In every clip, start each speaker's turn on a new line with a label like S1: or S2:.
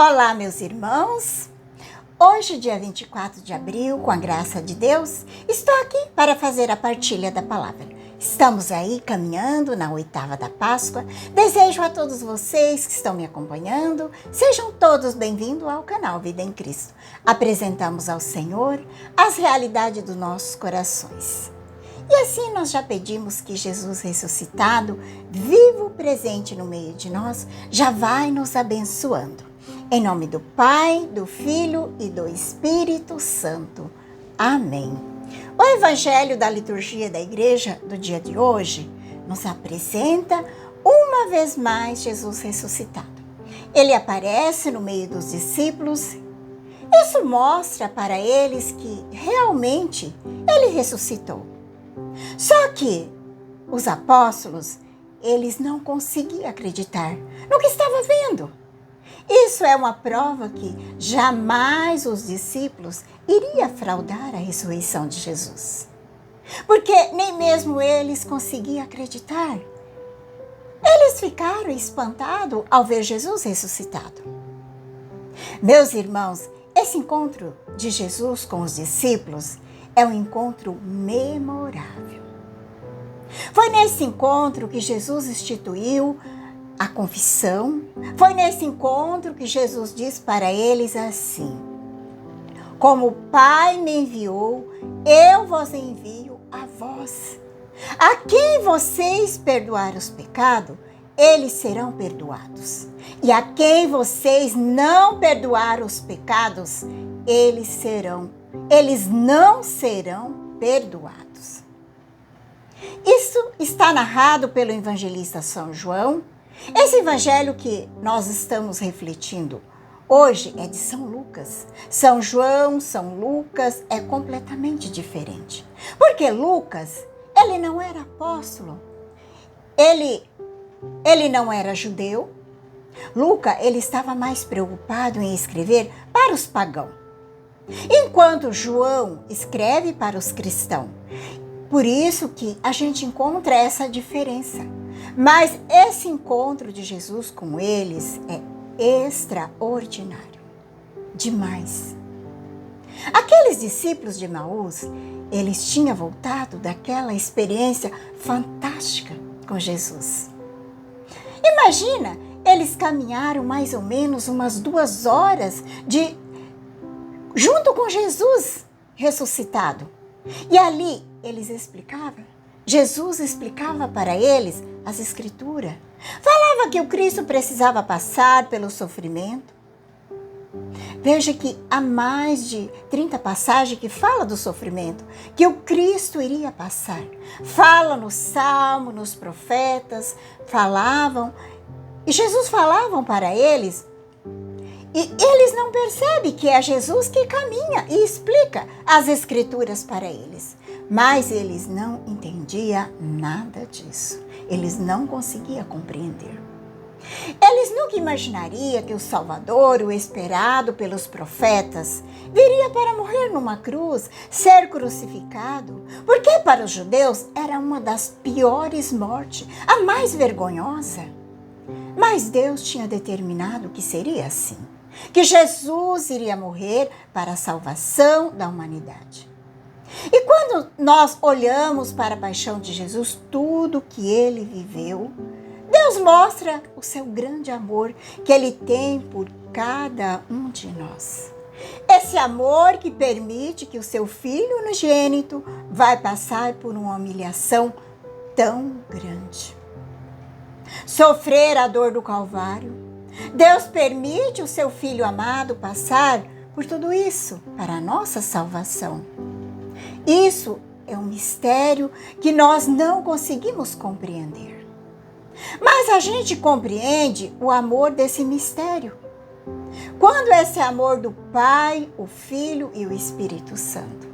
S1: Olá, meus irmãos! Hoje, dia 24 de abril, com a graça de Deus, estou aqui para fazer a partilha da palavra. Estamos aí caminhando na oitava da Páscoa. Desejo a todos vocês que estão me acompanhando, sejam todos bem-vindos ao canal Vida em Cristo. Apresentamos ao Senhor as realidades dos nossos corações. E assim nós já pedimos que Jesus ressuscitado, vivo presente no meio de nós, já vai nos abençoando. Em nome do Pai, do Filho e do Espírito Santo. Amém. O Evangelho da liturgia da igreja do dia de hoje nos apresenta uma vez mais Jesus ressuscitado. Ele aparece no meio dos discípulos. Isso mostra para eles que realmente ele ressuscitou. Só que os apóstolos, eles não conseguiam acreditar no que estava vendo. Isso é uma prova que jamais os discípulos iriam fraudar a ressurreição de Jesus. Porque nem mesmo eles conseguiam acreditar. Eles ficaram espantados ao ver Jesus ressuscitado. Meus irmãos, esse encontro de Jesus com os discípulos é um encontro memorável. Foi nesse encontro que Jesus instituiu a confissão. Foi nesse encontro que Jesus diz para eles assim: como o Pai me enviou, eu vos envio a vós. A quem vocês perdoarem os pecados, eles serão perdoados. E a quem vocês não perdoarem os pecados, eles não serão perdoados. Isso está narrado pelo evangelista São João. Esse evangelho que nós estamos refletindo hoje é de São Lucas. São João, São Lucas é completamente diferente. Porque Lucas, ele não era apóstolo. Ele não era judeu. Lucas, ele estava mais preocupado em escrever para os pagãos. Enquanto João escreve para os cristãos. Por isso que a gente encontra essa diferença. Mas esse encontro de Jesus com eles é extraordinário. Demais. Aqueles discípulos de Emaús, eles tinham voltado daquela experiência fantástica com Jesus. Imagina, eles caminharam mais ou menos umas 2 horas junto com Jesus ressuscitado. E ali eles explicavam. Jesus explicava para eles as escrituras. Falava que o Cristo precisava passar pelo sofrimento. Veja que há mais de 30 passagens que falam do sofrimento, que o Cristo iria passar. Fala no Salmo, nos profetas, falavam. E Jesus falava para eles. E eles não percebem que é Jesus que caminha e explica as escrituras para eles. Mas eles não entendiam nada disso. Eles não conseguiam compreender. Eles nunca imaginariam que o Salvador, o esperado pelos profetas, viria para morrer numa cruz, ser crucificado. Porque para os judeus era uma das piores mortes, a mais vergonhosa. Mas Deus tinha determinado que seria assim. Que Jesus iria morrer para a salvação da humanidade. E quando nós olhamos para a paixão de Jesus, tudo que ele viveu, Deus mostra o seu grande amor que ele tem por cada um de nós. Esse amor que permite que o seu filho unigênito vai passar por uma humilhação tão grande. Sofrer a dor do Calvário. Deus permite o seu Filho amado passar por tudo isso para a nossa salvação. Isso é um mistério que nós não conseguimos compreender. Mas a gente compreende o amor desse mistério. Quando esse amor do Pai, o Filho e o Espírito Santo.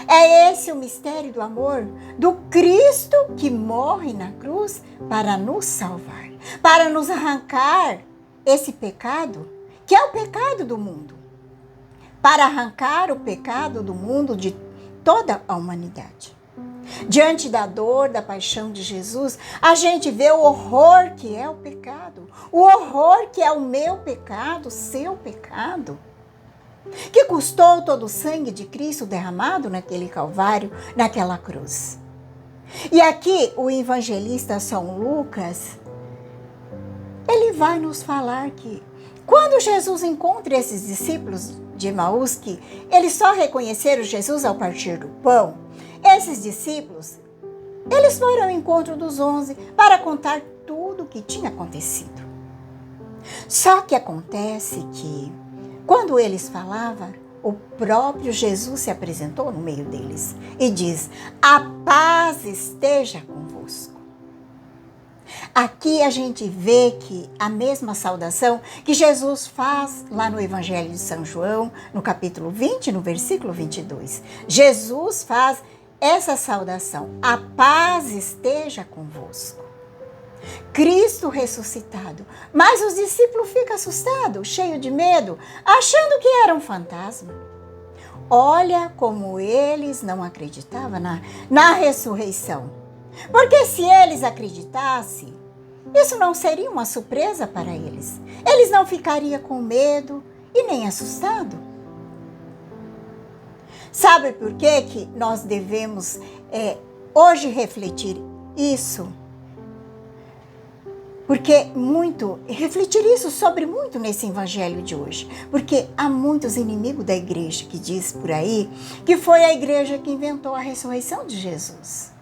S1: É esse o mistério do amor do Cristo que morre na cruz para nos salvar, para nos arrancar esse pecado, que é o pecado do mundo, para arrancar o pecado do mundo de toda a humanidade. Diante da dor, da paixão de Jesus, a gente vê o horror que é o pecado, o horror que é o meu pecado, o seu pecado, que custou todo o sangue de Cristo derramado naquele Calvário, naquela cruz. E aqui o evangelista São Lucas, ele vai nos falar que quando Jesus encontra esses discípulos de Emaús, que eles só reconheceram Jesus ao partir do pão, esses discípulos, eles foram ao encontro dos 11 para contar tudo o que tinha acontecido. Só que acontece que, quando eles falavam, o próprio Jesus se apresentou no meio deles e diz: a paz esteja convosco. Aqui a gente vê que a mesma saudação que Jesus faz lá no Evangelho de São João, no capítulo 20, no versículo 22. Jesus faz essa saudação: a paz esteja convosco. Cristo ressuscitado. Mas os discípulos ficam assustados, cheios de medo, achando que era um fantasma. Olha como eles não acreditavam na ressurreição. Porque se eles acreditassem, isso não seria uma surpresa para eles. Eles não ficariam com medo e nem assustados. Sabe por que nós devemos hoje refletir isso? Porque refletir isso sobre muito nesse evangelho de hoje. Porque há muitos inimigos da igreja que diz por aí que foi a igreja que inventou a ressurreição de Jesus.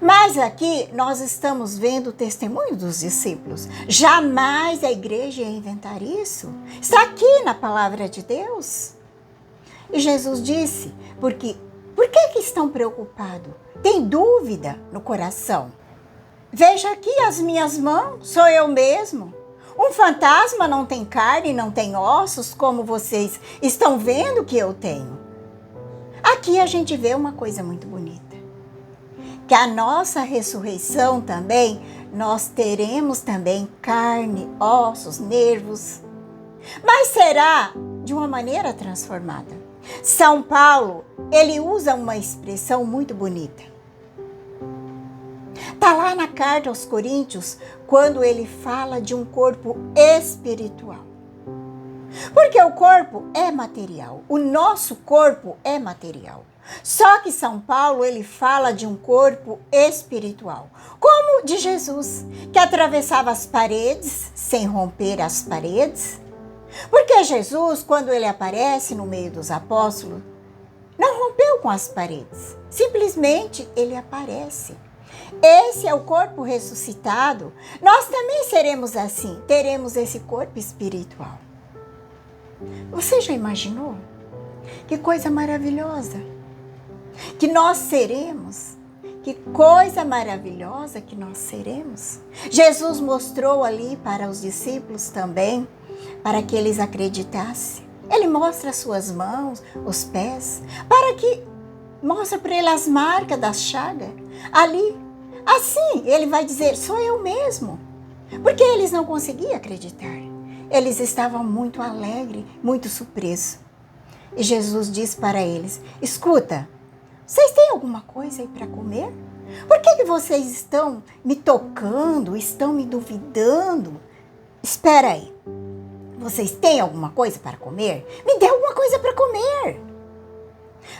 S1: Mas aqui nós estamos vendo o testemunho dos discípulos. Jamais a igreja ia inventar isso. Está aqui na palavra de Deus. E Jesus disse, por que estão preocupados? Tem dúvida no coração? Veja aqui as minhas mãos, sou eu mesmo. Um fantasma não tem carne, não tem ossos, como vocês estão vendo que eu tenho. Aqui a gente vê uma coisa muito bonita. Que a nossa ressurreição também, nós teremos também carne, ossos, nervos. Mas será de uma maneira transformada. São Paulo, ele usa uma expressão muito bonita. Está lá na carta aos Coríntios, quando ele fala de um corpo espiritual. Porque o corpo é material, o nosso corpo é material. Só que São Paulo, ele fala de um corpo espiritual, como de Jesus, que atravessava as paredes sem romper as paredes. Porque Jesus, quando ele aparece no meio dos apóstolos, não rompeu com as paredes, simplesmente ele aparece. Esse é o corpo ressuscitado. Nós também seremos assim, teremos esse corpo espiritual. Você já imaginou? Que coisa maravilhosa que nós seremos. Que coisa maravilhosa que nós seremos. Jesus mostrou ali para os discípulos também, para que eles acreditassem. Ele mostra as suas mãos, os pés, para que mostra para eles as marcas das chagas ali. Assim, ele vai dizer, sou eu mesmo. Porque eles não conseguiam acreditar. Eles estavam muito alegres, muito surpresos. E Jesus disse para eles, escuta, vocês têm alguma coisa aí para comer? Por que vocês estão me tocando, estão me duvidando? Espera aí, vocês têm alguma coisa para comer? Me dê alguma coisa para comer.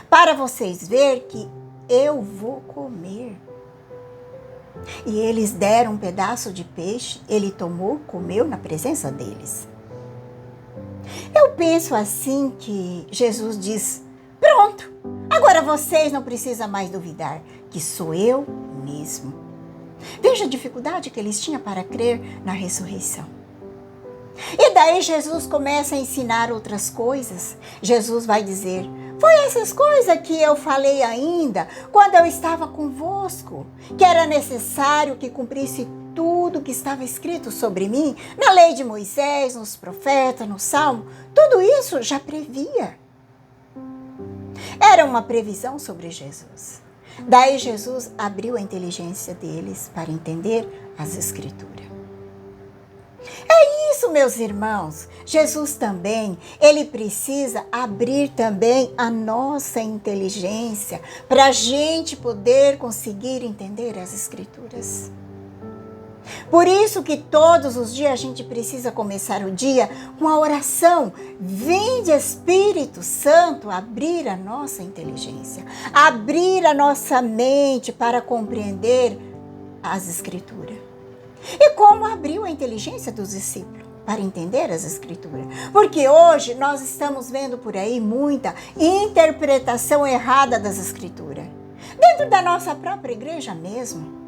S1: Para vocês verem que eu vou comer. E eles deram um pedaço de peixe, ele tomou, comeu na presença deles. Eu penso assim que Jesus diz, pronto, agora vocês não precisam mais duvidar que sou eu mesmo. Veja a dificuldade que eles tinham para crer na ressurreição. E daí Jesus começa a ensinar outras coisas. Jesus vai dizer, foi essas coisas que eu falei ainda quando eu estava convosco, que era necessário que cumprisse tudo que estava escrito sobre mim, na lei de Moisés, nos profetas, no Salmo, tudo isso já previa. Era uma previsão sobre Jesus. Daí Jesus abriu a inteligência deles para entender as Escrituras. É isso, meus irmãos, Jesus também, ele precisa abrir também a nossa inteligência para a gente poder conseguir entender as Escrituras. Por isso que todos os dias a gente precisa começar o dia com a oração. Vinde, Espírito Santo, abrir a nossa inteligência, abrir a nossa mente para compreender as Escrituras. E como abriu a inteligência dos discípulos para entender as Escrituras? Porque hoje nós estamos vendo por aí muita interpretação errada das Escrituras. Dentro da nossa própria igreja mesmo.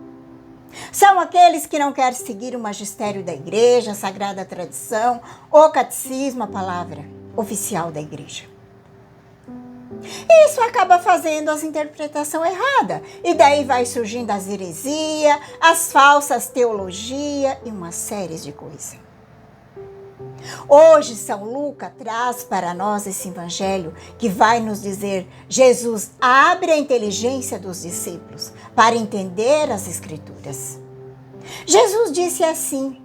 S1: São aqueles que não querem seguir o magistério da igreja, a sagrada tradição, o catecismo, a palavra oficial da igreja. Isso acaba fazendo as interpretações erradas. E daí vai surgindo as heresias, as falsas teologias e uma série de coisas. Hoje São Lucas traz para nós esse evangelho que vai nos dizer: Jesus abre a inteligência dos discípulos para entender as Escrituras. Jesus disse assim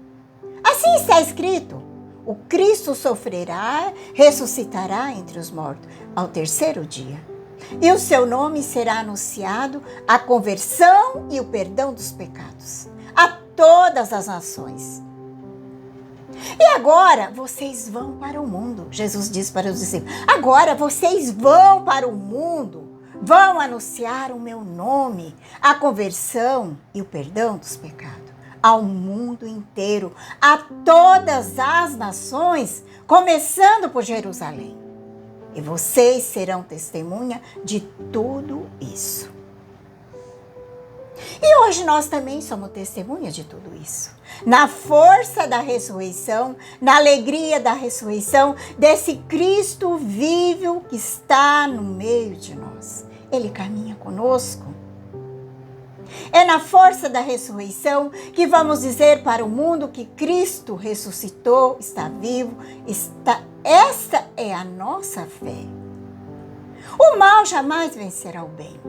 S1: está escrito: o Cristo sofrerá, ressuscitará entre os mortos ao terceiro dia. E o seu nome será anunciado a conversão e o perdão dos pecados a todas as nações. E agora vocês vão para o mundo. Jesus disse para os discípulos: agora vocês vão para o mundo, vão anunciar o meu nome, a conversão e o perdão dos pecados ao mundo inteiro, a todas as nações, começando por Jerusalém. E vocês serão testemunha de tudo isso. E hoje nós também somos testemunhas de tudo isso. Na força da ressurreição, na alegria da ressurreição, desse Cristo vivo que está no meio de nós. Ele caminha conosco. É na força da ressurreição que vamos dizer para o mundo que Cristo ressuscitou, está vivo, esta é a nossa fé. O mal jamais vencerá o bem.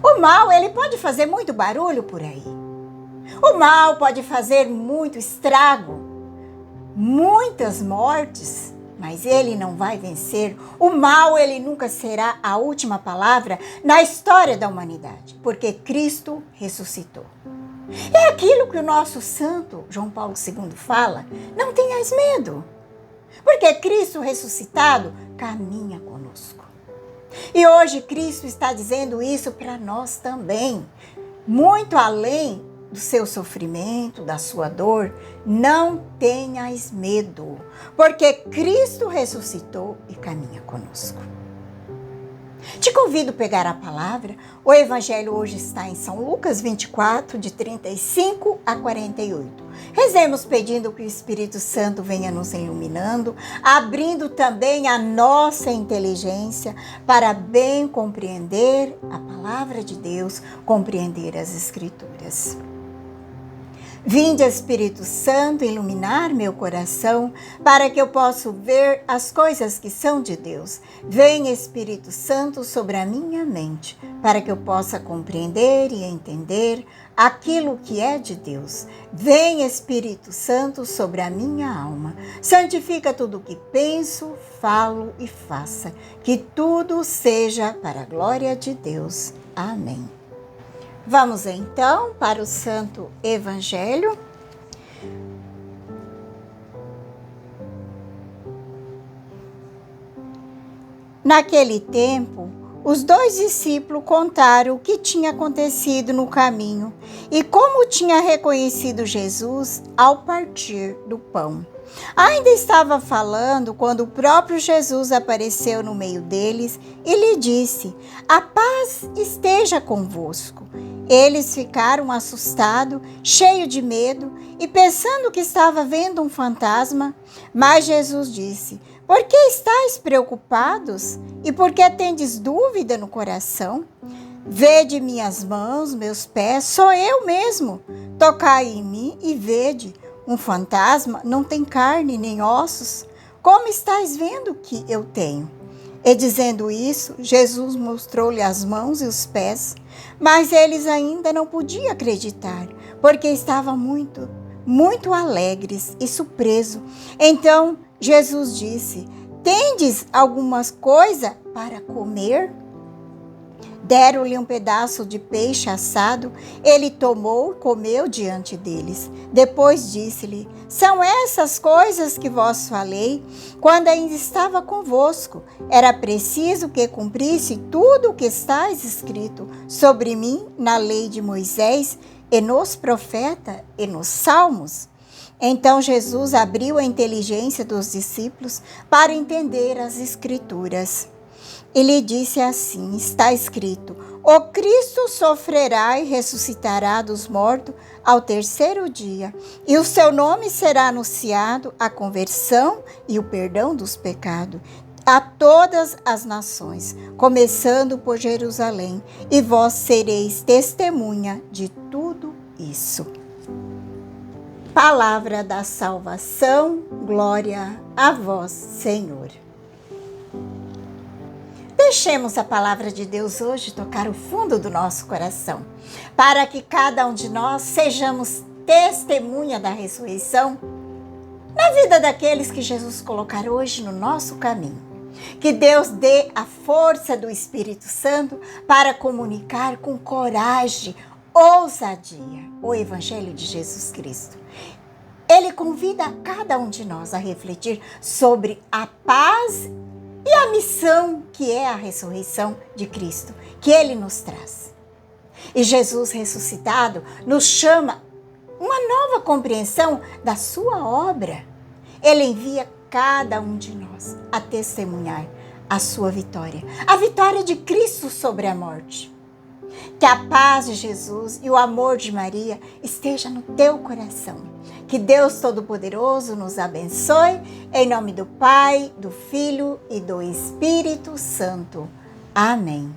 S1: O mal, ele pode fazer muito barulho por aí. O mal pode fazer muito estrago, muitas mortes, mas ele não vai vencer. O mal, ele nunca será a última palavra na história da humanidade, porque Cristo ressuscitou. É aquilo que o nosso santo João Paulo II fala: não tenhas medo, porque Cristo ressuscitado caminha conosco. E hoje Cristo está dizendo isso para nós também. Muito além do seu sofrimento, da sua dor, não tenhas medo, porque Cristo ressuscitou e caminha conosco. Te convido a pegar a palavra. O evangelho hoje está em São Lucas 24, de 35 a 48. Rezemos pedindo que o Espírito Santo venha nos iluminando, abrindo também a nossa inteligência para bem compreender a palavra de Deus, compreender as Escrituras. Vinde, Espírito Santo, iluminar meu coração, para que eu possa ver as coisas que são de Deus. Vem, Espírito Santo, sobre a minha mente, para que eu possa compreender e entender aquilo que é de Deus. Vem, Espírito Santo, sobre a minha alma. Santifica tudo o que penso, falo e faça, que tudo seja para a glória de Deus. Amém. Vamos então para o Santo Evangelho. Naquele tempo, os 2 discípulos contaram o que tinha acontecido no caminho e como tinha reconhecido Jesus ao partir do pão. Ainda estava falando quando o próprio Jesus apareceu no meio deles e lhe disse: a paz esteja convosco. Eles ficaram assustados, cheios de medo e pensando que estava vendo um fantasma. Mas Jesus disse: por que estáis preocupados? E por que tendes dúvida no coração? Vede minhas mãos, meus pés, sou eu mesmo. Tocai em mim e vede. Um fantasma não tem carne nem ossos, como estáis vendo que eu tenho? E dizendo isso, Jesus mostrou-lhe as mãos e os pés, mas eles ainda não podiam acreditar, porque estavam muito muito alegres e surpresos. Então Jesus disse: tendes alguma coisa para comer? Deram-lhe um pedaço de peixe assado. Ele tomou e comeu diante deles. Depois disse-lhe: são essas coisas que vos falei quando ainda estava convosco. Era preciso que cumprisse tudo o que está escrito sobre mim na lei de Moisés e nos profetas e nos salmos. Então Jesus abriu a inteligência dos discípulos para entender as Escrituras. E lhe disse assim: está escrito: o Cristo sofrerá e ressuscitará dos mortos ao terceiro dia, e o seu nome será anunciado a conversão e o perdão dos pecados a todas as nações, começando por Jerusalém, e vós sereis testemunha de tudo isso. Palavra da salvação, glória a vós, Senhor. Deixemos a palavra de Deus hoje tocar o fundo do nosso coração, para que cada um de nós sejamos testemunha da ressurreição na vida daqueles que Jesus colocar hoje no nosso caminho. Que Deus dê a força do Espírito Santo para comunicar com coragem, ousadia, o Evangelho de Jesus Cristo. Ele convida a cada um de nós a refletir sobre a paz e a missão que é a ressurreição de Cristo, que Ele nos traz. E Jesus ressuscitado nos chama uma nova compreensão da sua obra. Ele envia cada um de nós a testemunhar a sua vitória, a vitória de Cristo sobre a morte. Que a paz de Jesus e o amor de Maria esteja no teu coração. Que Deus Todo-Poderoso nos abençoe, em nome do Pai, do Filho e do Espírito Santo. Amém.